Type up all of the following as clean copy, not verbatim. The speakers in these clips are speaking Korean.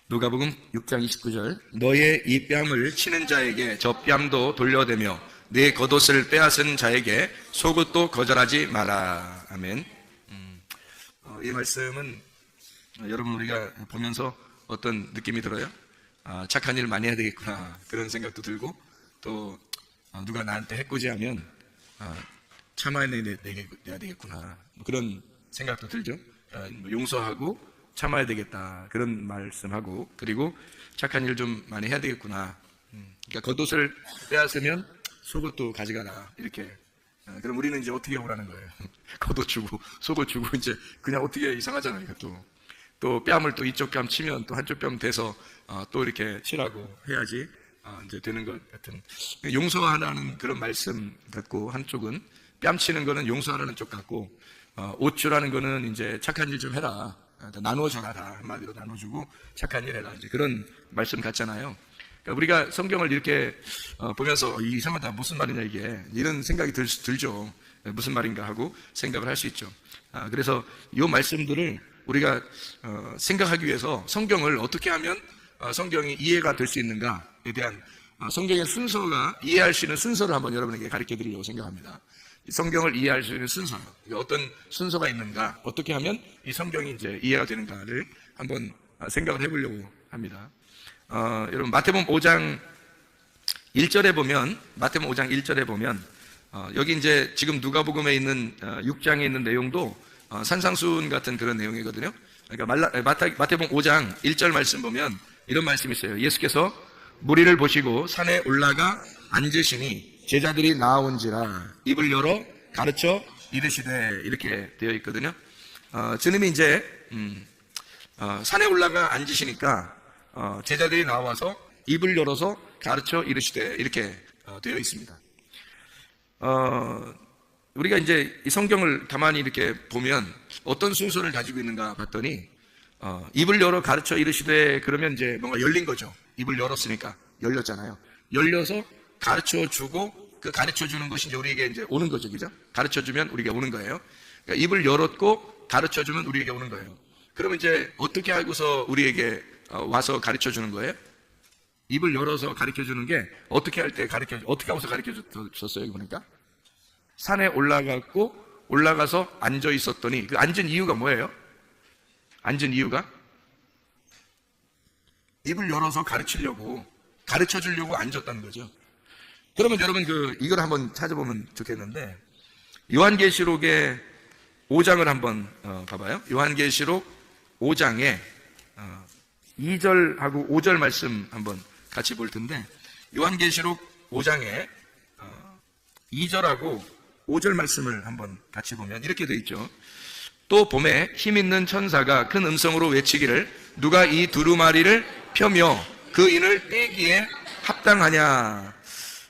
누가복음 6장 29절 너의 이 뺨을 치는 자에게 저 뺨도 돌려대며 네 겉옷을 빼앗은 자에게 속옷도 거절하지 마라. 아멘. 이 말씀은 여러분 우리가 보면서 어떤 느낌이 들어요? 착한 일 많이 해야 되겠구나 그런 생각도 들고 또 누가 나한테 해코지하면 참아야 되겠구나 그런 생각도 들죠. 용서하고 참아야 되겠다 그런 말씀하고 그리고 착한 일 좀 많이 해야 되겠구나. 그러니까 겉옷을 빼앗으면 속옷도 가져가라 이렇게. 그럼 우리는 이제 어떻게 오라는 거예요? 겉옷 주고 속옷 주고 이제 그냥 어떻게 이상하잖아요. 이것도 또 뺨을 또 이쪽 뺨 치면 또 한쪽 뺨 대서 또 이렇게 치라고 해야지 이제 되는 것 같은 용서하라는 그런 말씀 같고 한쪽은 뺨 치는 거는 용서하라는 쪽 같고 옷 주라는 거는 이제 착한 일 좀 해라. 나눠줘라. 한마디로 나눠주고 착한 일 해라. 이제 그런 말씀 같잖아요. 그러니까 우리가 성경을 이렇게 보면서 이상하다. 무슨 말이냐 이게. 이런 생각이 들죠. 무슨 말인가 하고 생각을 할 수 있죠. 그래서 이 말씀들을 우리가 생각하기 위해서 성경을 어떻게 하면 성경이 이해가 될 수 있는가에 대한 성경의 순서가 이해할 수 있는 순서를 한번 여러분에게 가르쳐 드리려고 생각합니다. 성경을 이해할 수 있는 순서, 어떤 순서가 있는가, 어떻게 하면 이 성경이 이제 이해가 되는가를 한번 생각을 해보려고 합니다. 여러분 마태복음 5장 1절에 보면, 여기 이제 지금 누가복음에 있는 6장에 있는 내용도 산상수훈 같은 그런 내용이거든요. 그러니까 마태복음 5장 1절 말씀 보면 이런 말씀이 있어요. 예수께서 무리를 보시고 산에 올라가 앉으시니 제자들이 나아온지라 입을 열어 가르쳐 이르시되 이렇게 되어 있거든요. 주님이 이제 산에 올라가 앉으시니까 제자들이 나와서 입을 열어서 가르쳐 이르시되 이렇게 되어 있습니다. 우리가 이제 이 성경을 가만히 이렇게 보면 어떤 순서를 가지고 있는가 봤더니 입을 열어 가르쳐 이르시되 그러면 이제 뭔가 열린 거죠. 입을 열었으니까 열렸잖아요. 열려서 가르쳐 주고 그 가르쳐 주는 것이 이제 우리에게 이제 오는 거죠. 그죠? 가르쳐 주면 우리에게 오는 거예요. 그러니까 입을 열었고 가르쳐 주면 우리에게 오는 거예요. 그러면 이제 어떻게 하고서 우리에게 와서 가르쳐 주는 거예요? 입을 열어서 가르쳐 주는 게 어떻게 할 때 어떻게 하고서 가르쳐 줬어요? 여기 보니까 산에 올라가서 앉아 있었더니 그 앉은 이유가 뭐예요? 앉은 이유가 입을 열어서 가르쳐 주려고 앉았다는 거죠. 그러면 여러분 이걸 한번 찾아보면 좋겠는데 요한계시록의 5장을 한번 봐봐요. 요한계시록 5장에 2절하고 5절 말씀 한번 같이 볼 텐데 요한계시록 5장에 2절하고 5절 말씀을 한번 같이 보면 이렇게 되어 있죠. 또 봄에 힘있는 천사가 큰 음성으로 외치기를 누가 이 두루마리를 펴며 그 인을 떼기에 합당하냐.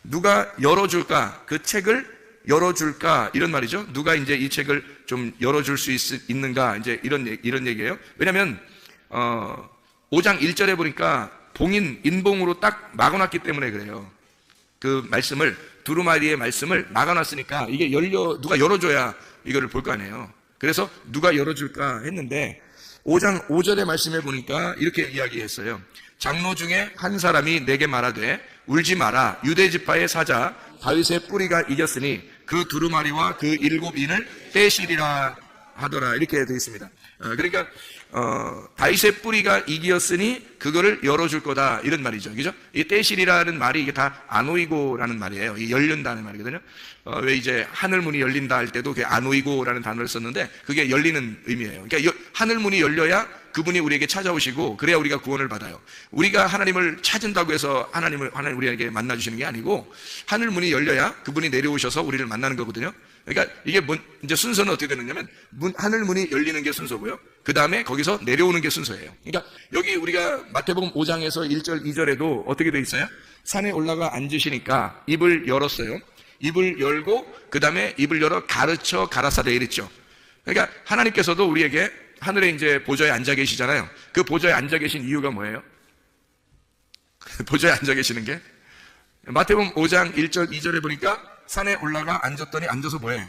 누가 열어줄까? 그 책을 열어줄까? 이런 말이죠. 누가 이제 이 책을 좀 열어줄 수 있는가? 이제 이런 얘기예요. 왜냐면 5장 1절에 보니까 인봉으로 딱 막아놨기 때문에 그래요. 그 말씀을 두루마리의 말씀을 막아놨으니까 이게 누가 열어줘야 이거를 볼 거 아니에요. 그래서 누가 열어줄까 했는데 5장 5절의 말씀에 보니까 이렇게 이야기했어요. 장로 중에 한 사람이 내게 말하되 울지 마라. 유대 지파의 사자 다윗의 뿌리가 이겼으니 그 두루마리와 그 7인을 떼시리라 하더라. 이렇게 되어 있습니다. 그러니까 다윗의 뿌리가 이기었으니 그거를 열어줄 거다 이런 말이죠. 그죠? 이 떼시리라는 말이 이게 다 아노이고라는 말이에요. 이 열린다는 말이거든요. 왜 이제 하늘 문이 열린다 할 때도 그 아노이고라는 단어를 썼는데 그게 열리는 의미예요. 그러니까 하늘 문이 열려야 그분이 우리에게 찾아오시고 그래야 우리가 구원을 받아요. 우리가 하나님을 찾은다고 해서 하나님 우리에게 만나주시는 게 아니고 하늘 문이 열려야 그분이 내려오셔서 우리를 만나는 거거든요. 그러니까 이게 이제 순서는 어떻게 되느냐면 하늘 문이 열리는 게 순서고요. 그 다음에 거기서 내려오는 게 순서예요. 그러니까 여기 우리가 마태복음 5장에서 1절, 2절에도 어떻게 돼 있어요? 산에 올라가 앉으시니까 입을 열었어요. 입을 열고 그 다음에 입을 열어 가르쳐 가라사대 이랬죠. 그러니까 하나님께서도 우리에게 하늘에 이제 보좌에 앉아 계시잖아요. 그 보좌에 앉아 계신 이유가 뭐예요? 보좌에 앉아 계시는 게 마태복음 5장 1절, 2절에 보니까 산에 올라가 앉았더니 앉아서 뭐해?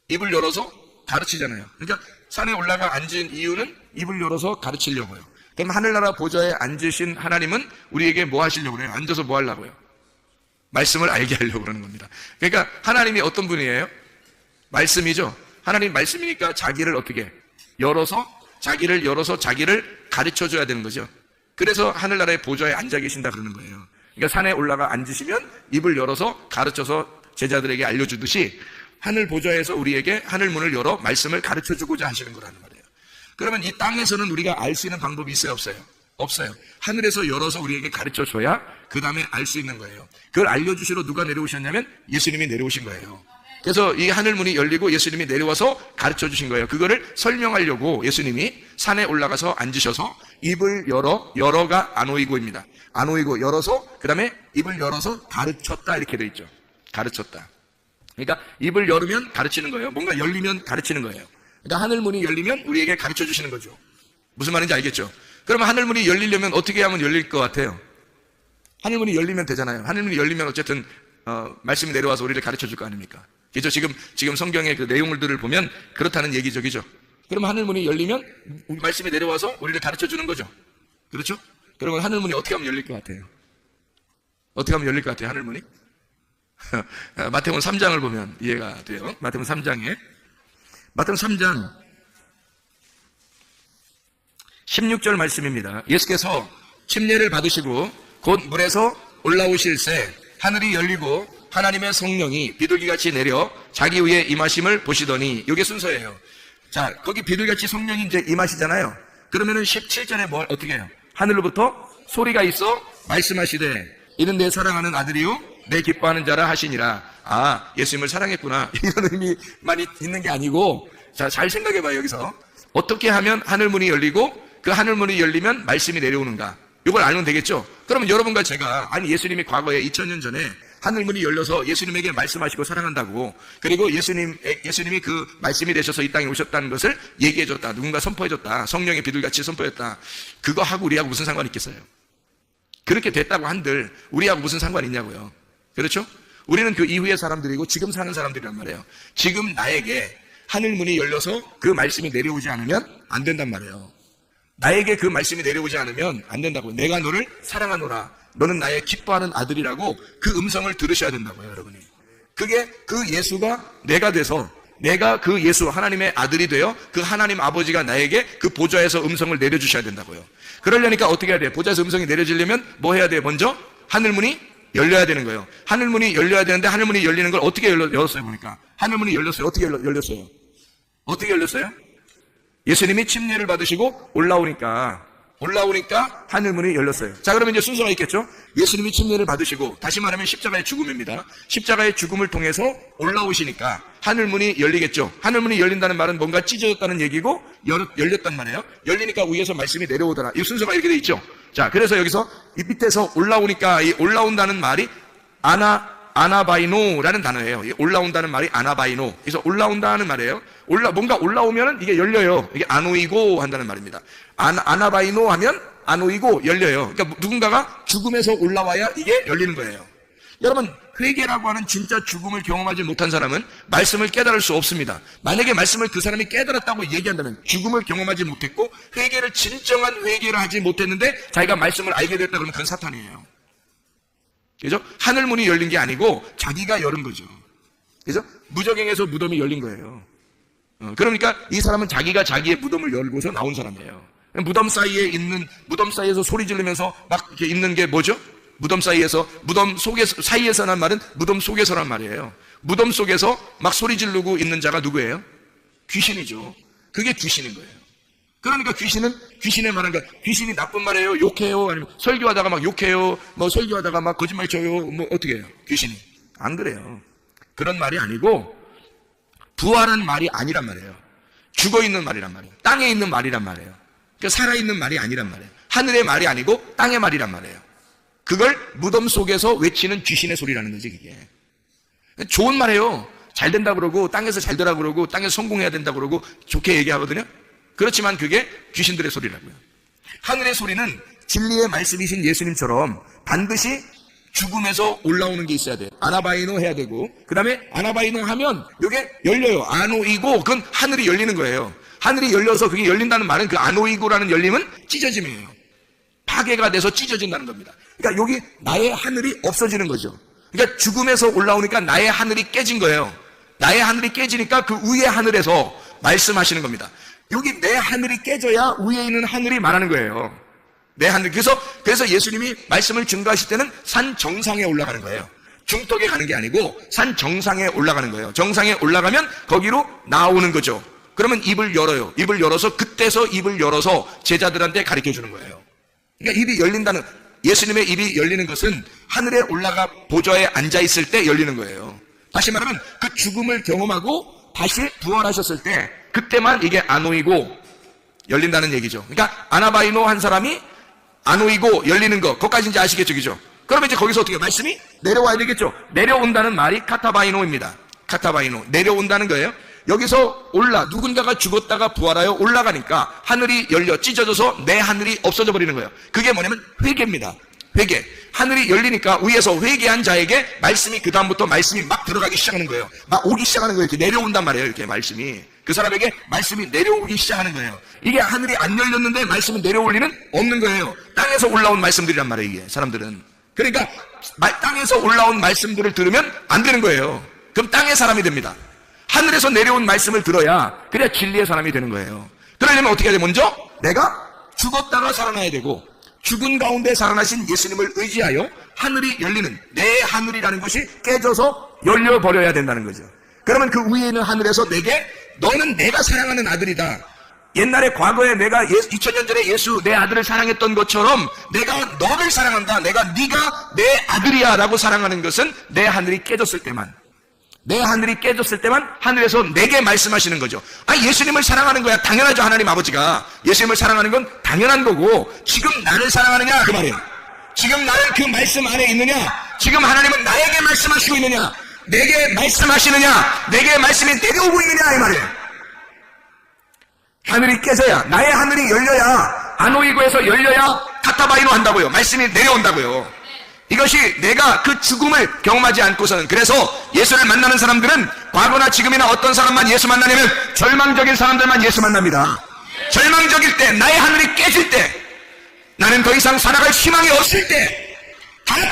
입을 열어서 가르치잖아요. 그러니까 산에 올라가 앉은 이유는 입을 열어서 가르치려고요. 그럼 하늘나라 보좌에 앉으신 하나님은 우리에게 뭐 하시려고 그래요? 앉아서 뭐 하려고요? 말씀을 알게 하려고 그러는 겁니다. 그러니까 하나님이 어떤 분이에요? 말씀이죠. 하나님 말씀이니까 자기를 어떻게 열어서 자기를 가르쳐 줘야 되는 거죠. 그래서 하늘나라의 보좌에 앉아 계신다 그러는 거예요. 그러니까 산에 올라가 앉으시면 입을 열어서 가르쳐서 제자들에게 알려주듯이 하늘 보좌에서 우리에게 하늘 문을 열어 말씀을 가르쳐 주고자 하시는 거라는 말이에요. 그러면 이 땅에서는 우리가 알 수 있는 방법이 있어요, 없어요? 없어요. 하늘에서 열어서 우리에게 가르쳐 줘야 그 다음에 알 수 있는 거예요. 그걸 알려주시러 누가 내려오셨냐면 예수님이 내려오신 거예요. 그래서 이 하늘문이 열리고 예수님이 내려와서 가르쳐 주신 거예요. 그거를 설명하려고 예수님이 산에 올라가서 앉으셔서 입을 열어가 아노이고입니다. 아노이고 열어서 그 다음에 입을 열어서 가르쳤다 이렇게 돼 있죠. 가르쳤다. 그러니까 입을 열으면 가르치는 거예요. 뭔가 열리면 가르치는 거예요. 그러니까 하늘문이 열리면 우리에게 가르쳐 주시는 거죠. 무슨 말인지 알겠죠? 그러면 하늘문이 열리려면 어떻게 하면 열릴 것 같아요? 하늘문이 열리면 되잖아요. 하늘문이 열리면 어쨌든 말씀이 내려와서 우리를 가르쳐 줄 거 아닙니까? 그죠? 지금 성경의 그 내용들을 보면 그렇다는 얘기죠. 그죠? 그러면 하늘문이 열리면 말씀이 내려와서 우리를 가르쳐 주는 거죠. 그렇죠? 그러면 하늘문이 어떻게 하면 열릴 것 같아요? 어떻게 하면 열릴 것 같아요? 하늘문이? 마태복음 3장을 보면 이해가 돼요. 마태복음 3장 16절 말씀입니다. 예수께서 침례를 받으시고 곧 물에서 올라오실새 하늘이 열리고 하나님의 성령이 비둘기같이 내려 자기 위에 임하심을 보시더니 이게 순서예요. 자, 거기 비둘기같이 성령이 이제 임하시잖아요. 그러면은 17절에 뭘 어떻게 해요? 하늘로부터 소리가 있어 말씀하시되 이는 내 사랑하는 아들이요 내 기뻐하는 자라 하시니라. 아, 예수님을 사랑했구나 이런 의미만 있는 게 아니고, 자, 잘 생각해봐요. 여기서 어떻게 하면 하늘문이 열리고 그 하늘문이 열리면 말씀이 내려오는가, 이걸 알면 되겠죠. 그러면 여러분과 제가, 아니 예수님이 과거에 2000년 전에 하늘문이 열려서 예수님에게 말씀하시고 사랑한다고, 그리고 예수님이 그 말씀이 되셔서 이 땅에 오셨다는 것을 얘기해줬다, 누군가 선포해줬다, 성령의 비둘같이 선포했다, 그거 하고 우리하고 무슨 상관이 있겠어요? 그렇게 됐다고 한들 우리하고 무슨 상관이 있냐고요. 그렇죠? 우리는 그 이후의 사람들이고 지금 사는 사람들이란 말이에요. 지금 나에게 하늘문이 열려서 그 말씀이 내려오지 않으면 안 된단 말이에요. 나에게 그 말씀이 내려오지 않으면 안 된다고요. 내가 너를 사랑하노라, 너는 나의 기뻐하는 아들이라고 그 음성을 들으셔야 된다고요, 여러분이. 그게 그 예수가 내가 돼서, 내가 그 예수 하나님의 아들이 되어 그 하나님 아버지가 나에게 그 보좌에서 음성을 내려주셔야 된다고요. 그러려니까 어떻게 해야 돼요? 보좌에서 음성이 내려지려면 뭐 해야 돼요? 먼저 하늘문이 열려야 되는 거예요. 하늘문이 열려야 되는데 하늘문이 열리는 걸 어떻게 열었어요? 보니까 하늘문이 열렸어요. 어떻게 열렸어요? 어떻게 열렸어요? 예수님이 침례를 받으시고 올라오니까 하늘문이 열렸어요. 자, 그러면 이제 순서가 있겠죠? 예수님이 침례를 받으시고, 다시 말하면 십자가의 죽음입니다. 십자가의 죽음을 통해서 올라오시니까 하늘문이 열리겠죠. 하늘문이 열린다는 말은 뭔가 찢어졌다는 얘기고, 열렸단 말이에요. 열리니까 위에서 말씀이 내려오더라. 이 순서가 이렇게 돼 있죠. 자, 그래서 여기서 이 밑에서 올라오니까, 이 올라온다는 말이 아나바이노라는 단어예요. 올라온다는 말이 아나바이노. 그래서 올라온다는 말이에요. 뭔가 올라오면은 이게 열려요. 이게 아노이고 한다는 말입니다. 아나바이노 하면 아노이고 열려요. 그러니까 누군가가 죽음에서 올라와야 이게 열리는 거예요. 여러분, 회개라고 하는 진짜 죽음을 경험하지 못한 사람은 말씀을 깨달을 수 없습니다. 만약에 말씀을 그 사람이 깨달았다고 얘기한다면, 죽음을 경험하지 못했고 회개를, 진정한 회개를 하지 못했는데 자기가 말씀을 알게 됐다 그러면 그건 사탄이에요. 그죠? 하늘문이 열린 게 아니고 자기가 열은 거죠. 그죠? 무적행에서 무덤이 열린 거예요. 그러니까 이 사람은 자기가 자기의 무덤을 열고서 나온 사람이에요. 무덤 사이에서 소리 지르면서 막 이렇게 있는 게 뭐죠? 무덤 사이에서란 말은 무덤 속에서란 말이에요. 무덤 속에서 막 소리 지르고 있는 자가 누구예요? 귀신이죠. 그게 귀신인 거예요. 그러니까 귀신의 말한 거야. 귀신이 나쁜 말이에요? 욕해요? 아니면 설교하다가 막 욕해요? 뭐 설교하다가 막 거짓말 쳐요? 뭐 어떻게 해요? 귀신이. 안 그래요. 그런 말이 아니고, 부활한 말이 아니란 말이에요. 죽어있는 말이란 말이에요. 땅에 있는 말이란 말이에요. 그러니까 살아있는 말이 아니란 말이에요. 하늘의 말이 아니고 땅의 말이란 말이에요. 그걸 무덤 속에서 외치는 귀신의 소리라는 거지, 그게. 좋은 말이에요. 잘 된다 그러고, 땅에서 잘 되라 그러고, 땅에서 성공해야 된다 그러고, 좋게 얘기하거든요. 그렇지만 그게 귀신들의 소리라고요. 하늘의 소리는 진리의 말씀이신 예수님처럼 반드시 죽음에서 올라오는 게 있어야 돼요. 아나바이노 해야 되고, 그 다음에 아나바이노 하면 이게 열려요. 아노이고, 그건 하늘이 열리는 거예요. 하늘이 열려서 그게 열린다는 말은 그 아노이고라는 열림은 찢어짐이에요. 파괴가 돼서 찢어진다는 겁니다. 그러니까 여기 나의 하늘이 없어지는 거죠. 그러니까 죽음에서 올라오니까 나의 하늘이 깨진 거예요. 나의 하늘이 깨지니까 그 위의 하늘에서 말씀하시는 겁니다. 여기 내 하늘이 깨져야 위에 있는 하늘이 말하는 거예요. 내 하늘. 그래서 예수님이 말씀을 증거하실 때는 산 정상에 올라가는 거예요. 중턱에 가는 게 아니고 산 정상에 올라가는 거예요. 정상에 올라가면 거기로 나오는 거죠. 그러면 입을 열어요. 입을 열어서 그때서 입을 열어서 제자들한테 가르쳐 주는 거예요. 그러니까 입이 열린다는, 예수님의 입이 열리는 것은 하늘에 올라가 보좌에 앉아 있을 때 열리는 거예요. 다시 말하면 그 죽음을 경험하고 다시 부활하셨을 때 그때만 이게 아노이고 열린다는 얘기죠. 그러니까 아나바이노 한 사람이 아노이고 열리는 거, 그것까지 이제 아시겠죠, 그죠? 그러면 이제 거기서 어떻게 말씀이 내려와야 되겠죠. 내려온다는 말이 카타바이노입니다. 카타바이노, 내려온다는 거예요. 여기서 누군가가 죽었다가 부활하여 올라가니까 하늘이 열려 찢어져서 내 하늘이 없어져 버리는 거예요. 그게 뭐냐면 회개입니다. 회개. 하늘이 열리니까 위에서 회개한 자에게 말씀이, 그 다음부터 말씀이 막 들어가기 시작하는 거예요. 막 오기 시작하는 거예요. 이렇게 내려온단 말이에요. 이렇게 말씀이. 그 사람에게 말씀이 내려오기 시작하는 거예요. 이게 하늘이 안 열렸는데 말씀이 내려올 리는 없는 거예요. 땅에서 올라온 말씀들이란 말이에요, 이게. 사람들은. 그러니까 땅에서 올라온 말씀들을 들으면 안 되는 거예요. 그럼 땅의 사람이 됩니다. 하늘에서 내려온 말씀을 들어야, 그래야 진리의 사람이 되는 거예요. 그러려면 어떻게 해야 돼? 먼저 내가 죽었다가 살아나야 되고, 죽은 가운데 살아나신 예수님을 의지하여 하늘이 열리는, 내 하늘이라는 것이 깨져서 열려버려야 된다는 거죠. 그러면 그 위에 있는 하늘에서 내게, 너는 내가 사랑하는 아들이다. 옛날에 과거에 내가 2000년 전에 예수 내 아들을 사랑했던 것처럼 내가 너를 사랑한다. 네가 내 아들이야 라고 사랑하는 것은 내 하늘이 깨졌을 때만, 내 하늘이 깨졌을 때만 하늘에서 내게 말씀하시는 거죠. 예수님을 사랑하는 거야. 당연하죠. 하나님 아버지가 예수님을 사랑하는 건 당연한 거고, 지금 나를 사랑하느냐 그 말이에요. 지금 나는 그 말씀 안에 있느냐, 지금 하나님은 나에게 말씀하시고 있느냐, 내게 말씀하시느냐, 내게 말씀이 내려오고 있느냐 이 말이에요. 하늘이 깨져야, 나의 하늘이 열려야, 아노이고에서 열려야 카타바이노 한다고요. 말씀이 내려온다고요. 이것이 내가 그 죽음을 경험하지 않고서는, 그래서 예수를 만나는 사람들은 과거나 지금이나 어떤 사람만 예수 만나냐면 절망적인 사람들만 예수 만납니다. 절망적일 때, 나의 하늘이 깨질 때, 나는 더 이상 살아갈 희망이 없을 때,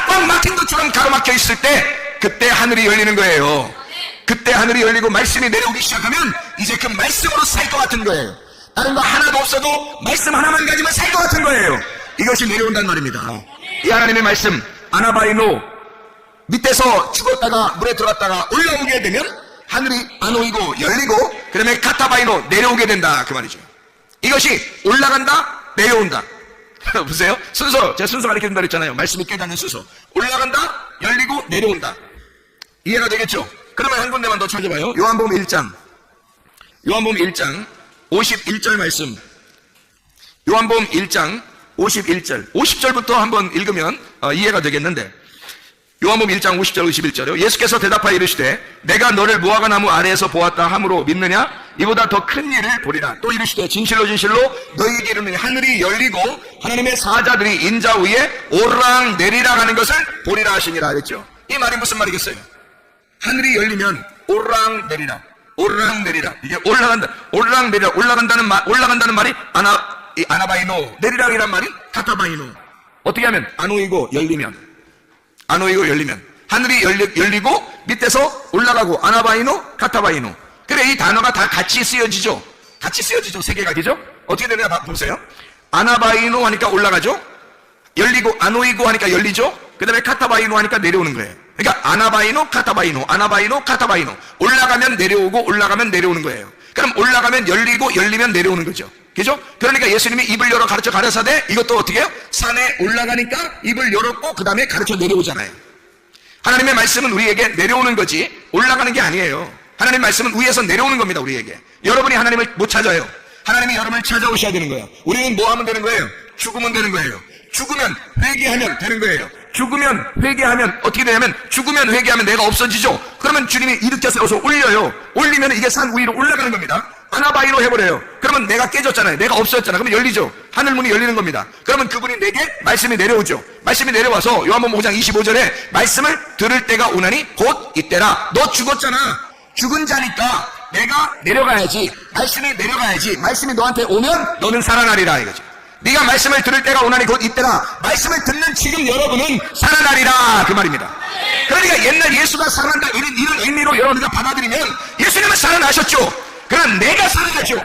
꽉 막힌 것처럼 가로막혀 있을 때, 그때 하늘이 열리는 거예요. 그때 하늘이 열리고 말씀이 내려오기 시작하면 이제 그 말씀으로 살 것 같은 거예요. 다른 거 하나도 없어도 말씀 하나만 가지면 살 것 같은 거예요. 이것이 내려온다는 말입니다. 이 하나님의 말씀, 아나바이노, 밑에서 죽었다가 물에 들어갔다가 올라오게 되면 하늘이 아노이고 열리고, 그다음에 카타바이노, 내려오게 된다 그 말이죠. 이것이 올라간다, 내려온다. 보세요. 순서, 제가 순서 가르쳐준다 그랬잖아요. 말씀이 깨닫는 순서. 올라간다, 열리고, 내려온다. 이해가 되겠죠? 그러면 한 군데만 더 찾아봐요. 요한복음 1장 51절 말씀. 요한복음 1장 51절, 50절부터 한번 읽으면 이해가 되겠는데, 요한복음 1장 50절 51절이요. 예수께서 대답하여 이르시되 내가 너를 무화과 나무 아래에서 보았다 함으로 믿느냐? 이보다 더 큰 일을 보리라. 또 이르시되 진실로 진실로 너희에게 이르노니 하늘이 열리고 하나님의 사자들이 인자 위에 오르락 내리락 하는 것을 보리라 하시니라 했죠. 이 말이 무슨 말이겠어요? 하늘이 열리면 오르락 내리락, 오르락 내리락, 이게 올라간다, 오르락 내리락, 올라간다는 말이 아나바이노, 내리락이란 말이 카타바이노. 어떻게 하면? 아노이고 열리면, 하늘이 열리고 밑에서 올라가고, 아나바이노, 카타바이노. 그래, 이 단어가 다 같이 쓰여지죠. 세 개가, 그죠? 어떻게 되느냐 보세요. 아나바이노 하니까 올라가죠. 열리고, 아노이고 하니까 열리죠. 그 다음에 카타바이노 하니까 내려오는 거예요. 그러니까 아나바이노, 카타바이노. 올라가면 내려오고, 올라가면 내려오는 거예요. 그럼 올라가면 열리고, 열리면 내려오는 거죠. 그죠? 그러니까 예수님이 입을 열어 가르쳐 가라사대, 이것도 어떻게 해요? 산에 올라가니까 입을 열었고 그 다음에 가르쳐 내려오잖아요. 하나님의 말씀은 우리에게 내려오는 거지 올라가는 게 아니에요. 하나님의 말씀은 위에서 내려오는 겁니다. 우리에게. 여러분이 하나님을 못 찾아요. 하나님이 여러분을 찾아오셔야 되는 거예요. 우리는 뭐 하면 되는 거예요? 죽으면 되는 거예요. 죽으면 회개하면 되는 거예요. 죽으면 회개하면 어떻게 되냐면, 죽으면 회개하면 내가 없어지죠. 그러면 주님이 일으켜 세워서 올려요. 올리면 이게 산 위로 올라가는 겁니다. 아나바이로 해버려요. 그러면 내가 깨졌잖아요. 내가 없어졌잖아요. 그러면 열리죠. 하늘문이 열리는 겁니다. 그러면 그분이 내게 말씀이 내려오죠. 말씀이 내려와서 요한복음 5장 25절에 말씀을 들을 때가 오나니 곧 이때라. 너 죽었잖아. 죽은 자니까 내가 내려가야지. 말씀이 내려가야지. 말씀이 너한테 오면 너는 살아나리라 이거죠. 네가 말씀을 들을 때가 오나니 곧 이때라. 말씀을 듣는 지금 여러분은 살아나리라 그 말입니다. 그러니까 옛날 예수가 살아난다 이런 의미로 여러분들이 받아들이면 예수님은 살아나셨죠. 그럼 내가 살아나죠.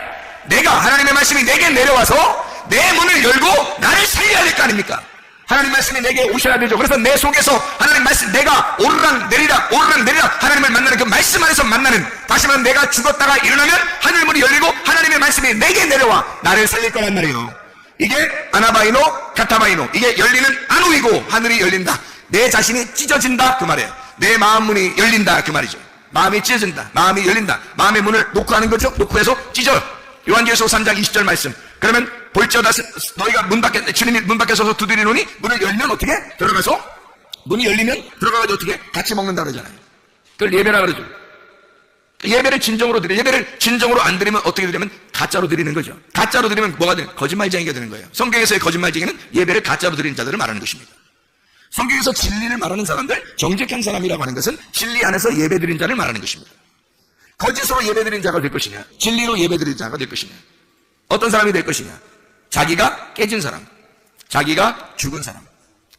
내가 하나님의 말씀이 내게 내려와서 내 문을 열고 나를 살려야 될 거 아닙니까? 하나님 말씀이 내게 오셔야 되죠. 그래서 내 속에서 하나님 말씀, 내가 오르락 내리락 하나님을 만나는 그 말씀 안에서 만나는, 다시 말하면 내가 죽었다가 일어나면 하늘 문이 열리고 하나님의 말씀이 내게 내려와 나를 살릴 거란 말이에요. 이게 아나바이노 카타바이노, 이게 열리는 안우이고 하늘이 열린다. 내 자신이 찢어진다 그 말이에요. 내 마음 문이 열린다 그 말이죠. 마음이 찢어진다, 마음이 열린다. 마음의 문을 놓고 하는 거죠. 놓고 해서 찢어요. 요한계시록 3장 20절 말씀. 그러면 볼지어다 너희가 주님이 문 밖에 서서 두드리노니 문을 열면 어떻게? 들어가서 문이 열리면 들어가서 어떻게? 같이 먹는다 그러잖아요. 그걸 예배라 그러죠. 예배를 진정으로 드려. 예배를 진정으로 안 드리면 어떻게 드리면 가짜로 드리는 거죠. 가짜로 드리면 뭐가 되는? 거짓말쟁이가 되는 거예요. 성경에서의 거짓말쟁이는 예배를 가짜로 드리는 자들을 말하는 것입니다. 성경에서 진리를 말하는 사람들, 정직한 사람이라고 하는 것은 진리 안에서 예배 드린 자를 말하는 것입니다. 거짓으로 예배 드린 자가 될 것이냐, 진리로 예배 드린 자가 될 것이냐. 어떤 사람이 될 것이냐? 자기가 깨진 사람, 자기가 죽은 사람.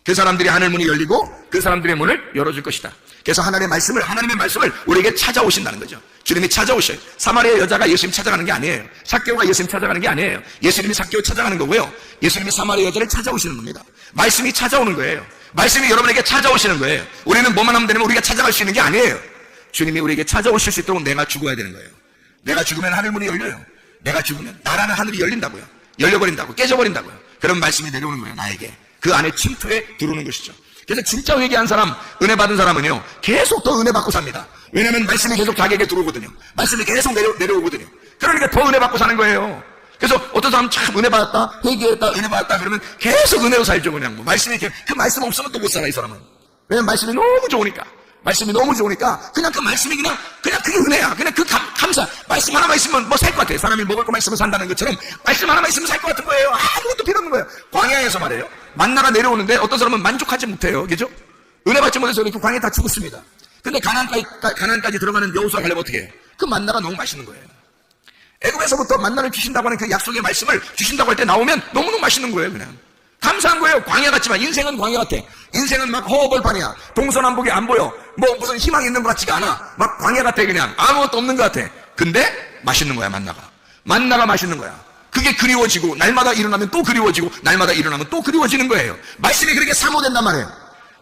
그 사람들이 하늘 문이 열리고 그 사람들의 문을 열어줄 것이다. 그래서 하나님의 말씀을 우리에게 찾아오신다는 거죠. 주님이 찾아오셔요. 사마리아 여자가 예수님 찾아가는 게 아니에요. 삭개오가 예수님 찾아가는 게 아니에요. 예수님이 삭개오 찾아가는 거고요. 예수님이 사마리아 여자를 찾아오시는 겁니다. 말씀이 찾아오는 거예요. 말씀이 여러분에게 찾아오시는 거예요. 우리는 뭐만 하면 되냐면 우리가 찾아갈 수 있는 게 아니에요. 주님이 우리에게 찾아오실 수 있도록 내가 죽어야 되는 거예요. 내가 죽으면 하늘 문이 열려요. 내가 죽으면 나라는 하늘이 열린다고요. 열려버린다고, 깨져버린다고요. 그런 말씀이 내려오는 거예요. 나에게. 그 안에 침투에 들어오는 것이죠. 그래서 진짜 회개한 사람, 은혜 받은 사람은요, 계속 더 은혜 받고 삽니다. 왜냐하면 말씀이 계속 자기에게 들어오거든요. 말씀이 계속 내려오거든요. 그러니까 더 은혜 받고 사는 거예요. 그래서 어떤 사람은 참 은혜 받았다, 회개했다, 은혜 받았다 그러면 계속 은혜로 살죠. 그냥 뭐 말씀이 그 말씀 없으면 또 못 살아 이 사람은. 왜냐면 말씀이 너무 좋으니까. 말씀이 너무 좋으니까 그냥 그 말씀이 그냥 그게 은혜야. 그냥 그 감사. 말씀 하나만 있으면 뭐 살 것 같아요. 사람이 먹을 것만 있으면 산다는 것처럼 말씀 하나만 있으면 살 것 같은 거예요. 아무것도 필요 없는 거예요. 광야에서 말이에요. 만나가 내려오는데 어떤 사람은 만족하지 못해요. 그죠? 은혜 받지 못해서 그 광야에 다 죽었습니다. 근데 가나안까지 들어가는 여호수아 가려면 어떻게 해요? 그 만나가 너무 맛있는 거예요. 애굽에서부터 만나를 주신다고 하는 그 약속의 말씀을 주신다고 할 때 나오면 너무너무 맛있는 거예요. 그냥 감사한 거예요. 광야 같지만 인생은 광야 같아. 인생은 막 허허벌판이야. 동서남북이 안 보여. 뭐 무슨 희망이 있는 것 같지가 않아. 막 광야 같아. 그냥 아무것도 없는 것 같아. 근데 맛있는 거야. 만나가 맛있는 거야. 그게 그리워지고 날마다 일어나면 또 그리워지고 날마다 일어나면 또 그리워지는 거예요. 말씀이 그렇게 사모된단 말이에요.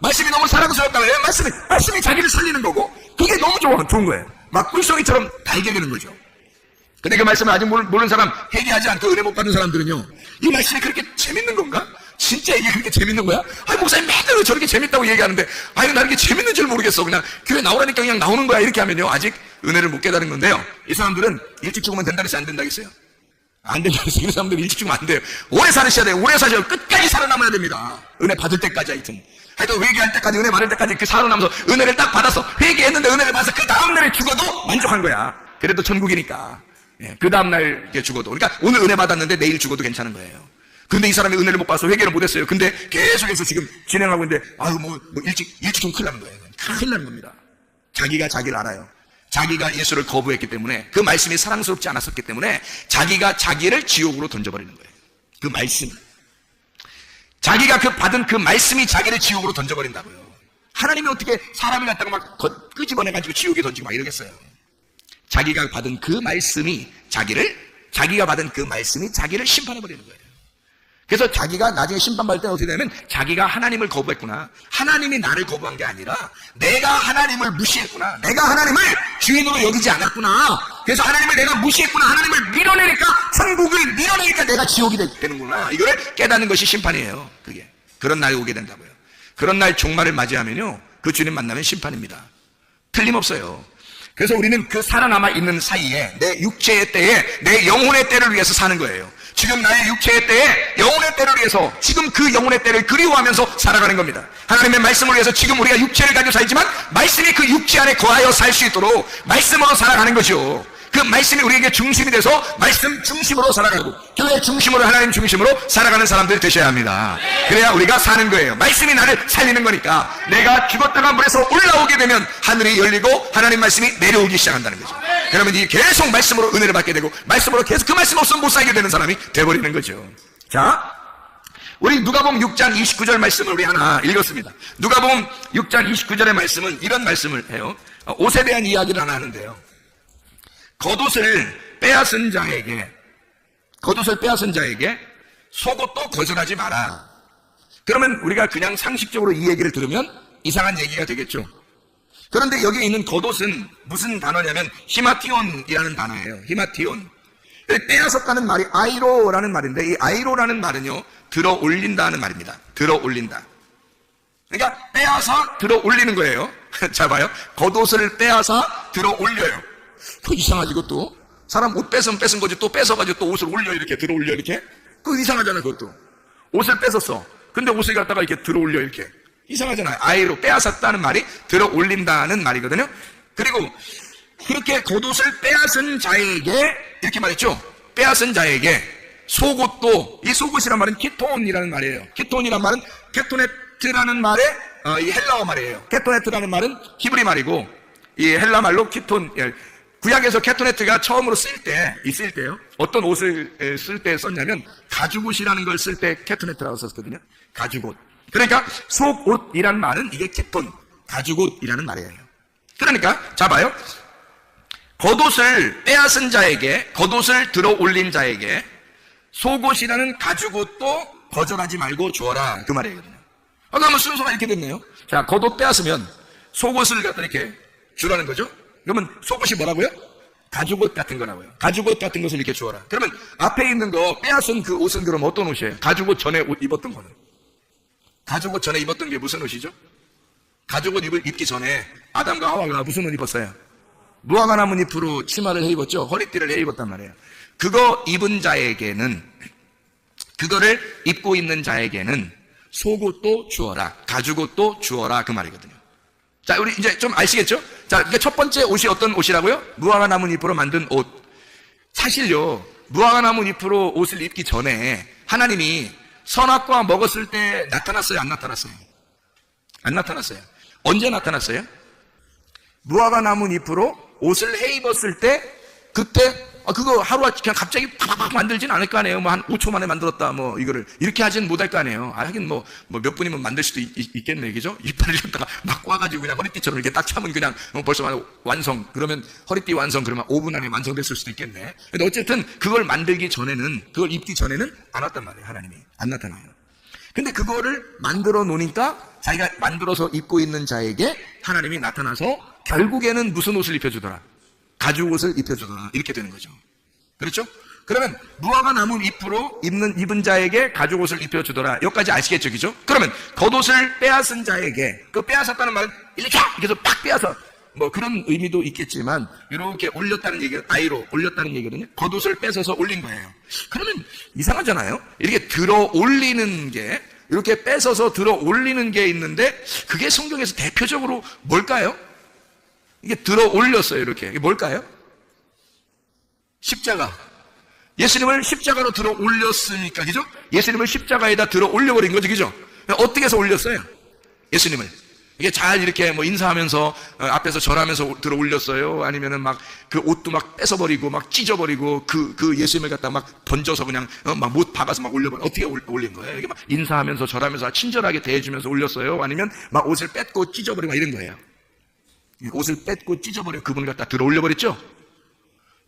말씀이 너무 사랑스럽단 말이에요. 말씀이 자기를 살리는 거고 그게 너무 좋은 거예요. 막 꿀송이처럼 달게 되는 거죠. 근데 그 말씀을 아직 모르는 사람, 회개하지 않고 은혜 못 받는 사람들은요, 이 말씀이 그렇게 재밌는 건가? 진짜 이게 그렇게 재밌는 거야? 아니, 목사님 맨날 왜 저렇게 재밌다고 얘기하는데, 아니, 나 이렇게 재밌는 줄 모르겠어. 그냥 교회 나오라니까 그냥 나오는 거야. 이렇게 하면요, 아직 은혜를 못 깨달은 건데요. 이 사람들은 일찍 죽으면 된다 그랬어요? 안 된다 그랬어요? 안 된다 그랬어요. 이 사람들은 일찍 죽으면 안 돼요. 오래 사셔야 돼요. 오래 사셔야 끝까지 살아남아야 됩니다. 은혜 받을 때까지 하여튼. 하여튼 회개할 때까지, 은혜 받을 때까지 그 살아남아서 은혜를 딱 받아서 회개했는데 은혜를 받아서 그 다음날에 죽어도 만족한 거야. 그래도 천국이니까. 예, 그 다음날 죽어도. 그러니까 오늘 은혜 받았는데 내일 죽어도 괜찮은 거예요. 근데 이 사람이 은혜를 못 받아서 회개를 못 했어요. 근데 계속해서 지금 진행하고 있는데, 일찍 좀 큰일 나는 거예요. 큰일 나는 겁니다. 자기가 자기를 알아요. 자기가 예수를 거부했기 때문에, 그 말씀이 사랑스럽지 않았었기 때문에, 자기가 자기를 지옥으로 던져버리는 거예요. 그 말씀. 자기가 받은 그 말씀이 자기를 지옥으로 던져버린다고요. 하나님이 어떻게 사람을 갖다가 막 끄집어내가지고 지옥에 던지고 막 이러겠어요. 자기가 받은 그 말씀이 자기가 받은 그 말씀이 자기를 심판해버리는 거예요. 그래서 자기가 나중에 심판받을 때는 어떻게 되냐면, 자기가 하나님을 거부했구나. 하나님이 나를 거부한 게 아니라, 내가 하나님을 무시했구나. 내가 하나님을 주인으로 여기지 않았구나. 그래서 하나님을 내가 무시했구나. 하나님을 밀어내니까, 천국을 밀어내니까 내가 지옥이 되는구나. 이거를 깨닫는 것이 심판이에요. 그게. 그런 날이 오게 된다고요. 그런 날 종말을 맞이하면요, 그 주님 만나면 심판입니다. 틀림없어요. 그래서 우리는 그 살아남아 있는 사이에 내 육체의 때에 내 영혼의 때를 위해서 사는 거예요. 지금 나의 육체의 때에 영혼의 때를 위해서 지금 그 영혼의 때를 그리워하면서 살아가는 겁니다. 하나님의 말씀을 위해서 지금 우리가 육체를 가지고 살지만 말씀이 그 육체 안에 거하여 살 수 있도록 말씀으로 살아가는 거죠. 그 말씀이 우리에게 중심이 돼서 말씀 중심으로 살아가고 교회 중심으로 하나님 중심으로 살아가는 사람들 되셔야 합니다. 그래야 우리가 사는 거예요. 말씀이 나를 살리는 거니까 내가 죽었다가 물에서 올라오게 되면 하늘이 열리고 하나님 말씀이 내려오기 시작한다는 거죠. 그러면 이 계속 말씀으로 은혜를 받게 되고, 말씀으로 계속 그 말씀 없으면 못 살게 되는 사람이 돼버리는 거죠. 자, 우리 누가복음 6장 29절 말씀을 우리 하나 읽었습니다. 누가복음 6장 29절의 말씀은 이런 말씀을 해요. 옷에 대한 이야기를 하나 하는데요. 겉옷을 빼앗은 자에게 속옷도 거절하지 마라. 그러면 우리가 그냥 상식적으로 이 얘기를 들으면 이상한 얘기가 되겠죠. 그런데 여기에 있는 겉옷은 무슨 단어냐면 히마티온이라는 단어예요. 히마티온. 빼앗았다는 말이 아이로라는 말인데, 이 아이로라는 말은요, 들어 올린다는 말입니다. 들어 올린다. 그러니까 빼앗아 들어 올리는 거예요. 자, 봐요. 겉옷을 빼앗아 들어 올려요. 그 이상하지, 그것도. 사람 옷 뺏으면 뺏은 거지, 또 뺏어가지고 또 옷을 올려, 이렇게 들어 올려, 이렇게. 그거 이상하잖아요, 그것도. 옷을 뺏었어. 근데 옷을 갖다가 이렇게 들어 올려, 이렇게. 이상하잖아요. 아이로 빼앗았다는 말이 들어 올린다는 말이거든요. 그리고 그렇게 겉옷을 빼앗은 자에게, 이렇게 말했죠. 빼앗은 자에게 속옷도, 이 속옷이란 말은 키톤이라는 말이에요. 키톤이란 말은 케토네트라는 말의 이 헬라어 말이에요. 케토네트라는 말은 히브리 말이고, 이 헬라 말로 키톤, 구약에서 케토네트가 처음으로 쓸 때요. 어떤 옷을 쓸 때 썼냐면 가죽옷이라는 걸 쓸 때 케토네트라고 썼거든요. 가죽옷. 그러니까 속옷이라는 말은 이게 키톤, 가죽옷이라는 말이에요. 그러니까 자 봐요. 겉옷을 빼앗은 자에게, 겉옷을 들어 올린 자에게 속옷이라는 가죽옷도 거절하지 말고 주어라, 그 말이거든요. 그러면 순서가 이렇게 됐네요. 자, 겉옷 빼앗으면 속옷을 갖다 이렇게 주라는 거죠. 그러면 속옷이 뭐라고요? 가죽옷 같은 거라고요. 가죽옷 같은 것을 이렇게 주어라. 그러면 앞에 있는 거 빼앗은 그 옷은 그럼 어떤 옷이에요? 가죽옷 전에 입었던 거는. 가죽옷 전에 입었던 게 무슨 옷이죠? 가죽옷 입기 전에 아담과 하와가 무슨 옷 입었어요? 무화과 나뭇잎으로 치마를 해 입었죠. 허리띠를 해 입었단 말이에요. 그거 입은 자에게는, 그거를 입고 있는 자에게는 속옷도 주어라, 가죽옷도 주어라, 그 말이거든요. 자, 우리 이제 좀 아시겠죠? 자, 그러니까 첫 번째 옷이 어떤 옷이라고요? 무화과 나뭇잎으로 만든 옷. 사실요, 무화과 나뭇잎으로 옷을 입기 전에 하나님이 선악과 먹었을 때 나타났어요, 안 나타났어요? 안 나타났어요. 언제 나타났어요? 무화과 나뭇잎으로 옷을 해 입었을 때, 그때 그거 하루아침에 그냥 갑자기 팍팍 만들진 않을 거 아니에요. 뭐 한 5초 만에 만들었다, 뭐 이거를 이렇게 하진 못할 거 아니에요. 하긴 뭐 몇 분이면 만들 수도 있겠네, 그죠? 이빨을 갖다가 막 꽈가지고 그냥 허리띠처럼 이렇게 딱 차면 그냥 벌써 완성. 그러면 허리띠 완성, 그러면 5분 안에 완성됐을 수도 있겠네. 근데 어쨌든 그걸 만들기 전에는, 그걸 입기 전에는 안 왔단 말이에요. 하나님이 안 나타나요. 근데 그거를 만들어 놓으니까 자기가 만들어서 입고 있는 자에게 하나님이 나타나서 결국에는 무슨 옷을 입혀주더라? 가죽옷을 입혀주더라. 이렇게 되는 거죠. 그렇죠? 그러면 무화과 나무 잎으로 입은 자에게 가죽옷을 입혀주더라. 여기까지 아시겠죠? 그죠? 그러면 겉옷을 빼앗은 자에게, 그 빼앗았다는 말은 이렇게 해서 팍 빼앗아, 뭐 그런 의미도 있겠지만 이렇게 올렸다는 얘기가, 아이로 올렸다는 얘기거든요. 겉옷을 뺏어서 올린 거예요. 그러면 이상하잖아요. 이렇게 들어 올리는 게, 이렇게 뺏어서 들어 올리는 게 있는데, 그게 성경에서 대표적으로 뭘까요? 이게 들어 올렸어요, 이렇게. 이게 뭘까요? 십자가. 예수님을 십자가로 들어 올렸으니까, 그죠? 예수님을 십자가에다 들어 올려버린 거죠, 그죠? 어떻게 해서 올렸어요? 예수님을. 이게 잘 이렇게 뭐 인사하면서, 앞에서 절하면서 들어 올렸어요? 아니면은 막 그 옷도 막 뺏어버리고, 막 찢어버리고, 그 예수님을 갖다 막 던져서 그냥, 막 못 박아서 막 올려버려. 어떻게 올린 거예요? 이게 막 인사하면서 절하면서 친절하게 대해주면서 올렸어요? 아니면 막 옷을 뺏고 찢어버리고 막 이런 거예요. 옷을 뺏고 찢어버려 그분을 갖다 들어 올려버렸죠?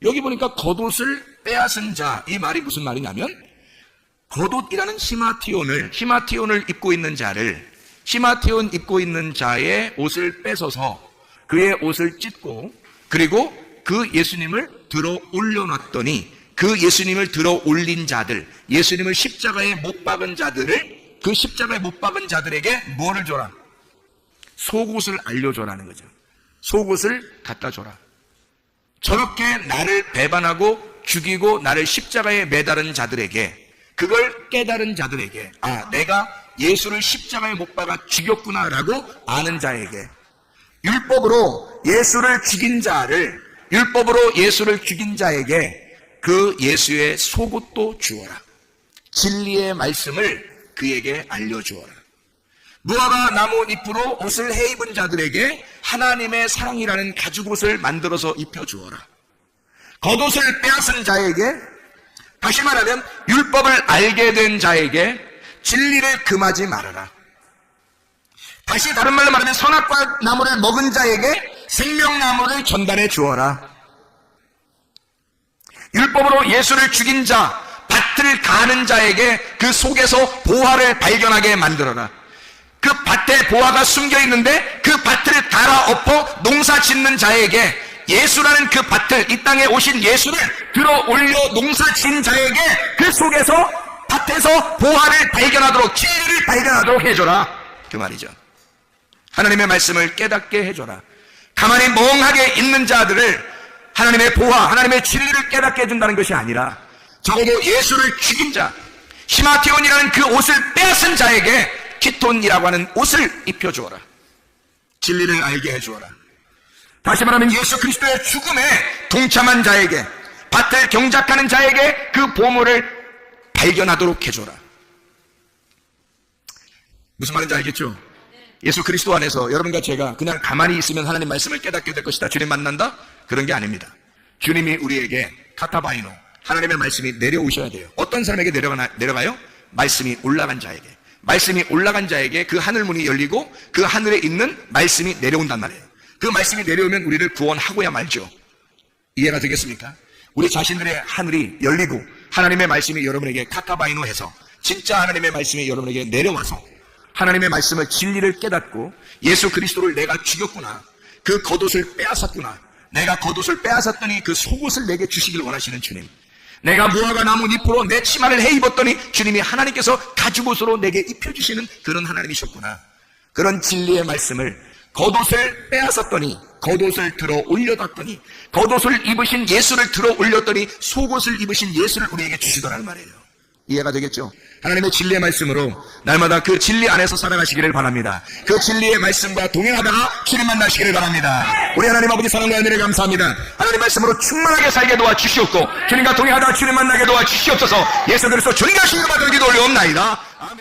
여기 보니까 겉옷을 빼앗은 자, 이 말이 무슨 말이냐면, 겉옷이라는 히마티온을 입고 있는 자를, 히마티온 입고 있는 자의 옷을 뺏어서 그의 옷을 찢고, 그리고 그 예수님을 들어 올려놨더니, 그 예수님을 들어 올린 자들, 예수님을 십자가에 못 박은 자들을, 그 십자가에 못 박은 자들에게 뭐를 줘라? 속옷을 알려줘라는 거죠. 속옷을 갖다 줘라. 저렇게 나를 배반하고 죽이고 나를 십자가에 매다른 자들에게, 그걸 깨달은 자들에게, 아, 내가 예수를 십자가에 못 박아 죽였구나라고 아는 자에게, 율법으로 예수를 죽인 자에게 그 예수의 속옷도 주어라. 진리의 말씀을 그에게 알려주어라. 무화과 나무 잎으로 옷을 해 입은 자들에게 하나님의 사랑이라는 가죽옷을 만들어서 입혀주어라. 겉옷을 빼앗은 자에게, 다시 말하면 율법을 알게 된 자에게 진리를 금하지 말아라. 다시 다른 말로 말하면 선악과 나무를 먹은 자에게 생명나무를 전달해 주어라. 율법으로 예수를 죽인 자, 밭을 가는 자에게 그 속에서 보화를 발견하게 만들어라. 그 밭에 보화가 숨겨 있는데 그 밭을 갈아 엎어 농사 짓는 자에게 예수라는 그 밭을, 이 땅에 오신 예수를 들어 올려 농사 짓는 자에게 그 속에서 밭에서 보화를 발견하도록, 진리를 발견하도록 해줘라. 그 말이죠. 하나님의 말씀을 깨닫게 해줘라. 가만히 멍하게 있는 자들을 하나님의 보화, 하나님의 진리를 깨닫게 해준다는 것이 아니라 적어도 예수를 죽인 자, 히마티온이라는 그 옷을 빼앗은 자에게 키톤이라고 하는 옷을 입혀주어라. 진리를 알게 해주어라. 다시 말하면 예수 그리스도의 죽음에 동참한 자에게, 밭을 경작하는 자에게 그 보물을 발견하도록 해줘라. 무슨 말인지 알겠죠? 예수 그리스도 안에서 여러분과 제가 그냥 가만히 있으면 하나님 말씀을 깨닫게 될 것이다, 주님 만난다? 그런 게 아닙니다. 주님이 우리에게 카타바이노, 하나님의 말씀이 내려오셔야 돼요. 어떤 사람에게 내려가요? 말씀이 올라간 자에게. 말씀이 올라간 자에게 그 하늘문이 열리고 그 하늘에 있는 말씀이 내려온단 말이에요. 그 말씀이 내려오면 우리를 구원하고야 말죠. 이해가 되겠습니까? 우리 자신들의 하늘이 열리고 하나님의 말씀이 여러분에게 카타바이노 해서 진짜 하나님의 말씀이 여러분에게 내려와서 하나님의 말씀을, 진리를 깨닫고 예수 그리스도를 내가 죽였구나, 그 겉옷을 빼앗았구나, 내가 겉옷을 빼앗았더니 그 속옷을 내게 주시길 원하시는 주님, 내가 무화과 나무 잎으로 내 치마를 해 입었더니 주님이 하나님께서 가죽옷으로 내게 입혀주시는 그런 하나님이셨구나. 그런 진리의 말씀을 겉옷을 빼앗았더니, 겉옷을 들어 올려놨더니, 겉옷을 입으신 예수를 들어 올렸더니 속옷을 입으신 예수를 우리에게 주시더라는 말이에요. 이해가 되겠죠? 하나님의 진리의 말씀으로 날마다 그 진리 안에서 살아가시기를 바랍니다. 그 진리의 말씀과 동행하다가 주님 만나시기를 바랍니다. 우리 하나님 아버지 사랑과 은혜를 감사합니다. 하나님 말씀으로 충만하게 살게 도와주시옵고 주님과 동행하다가 주님 만나게 도와주시옵소서. 예수 그리스도 존귀하신 이름으로 기도 올려옵나이다. 아멘.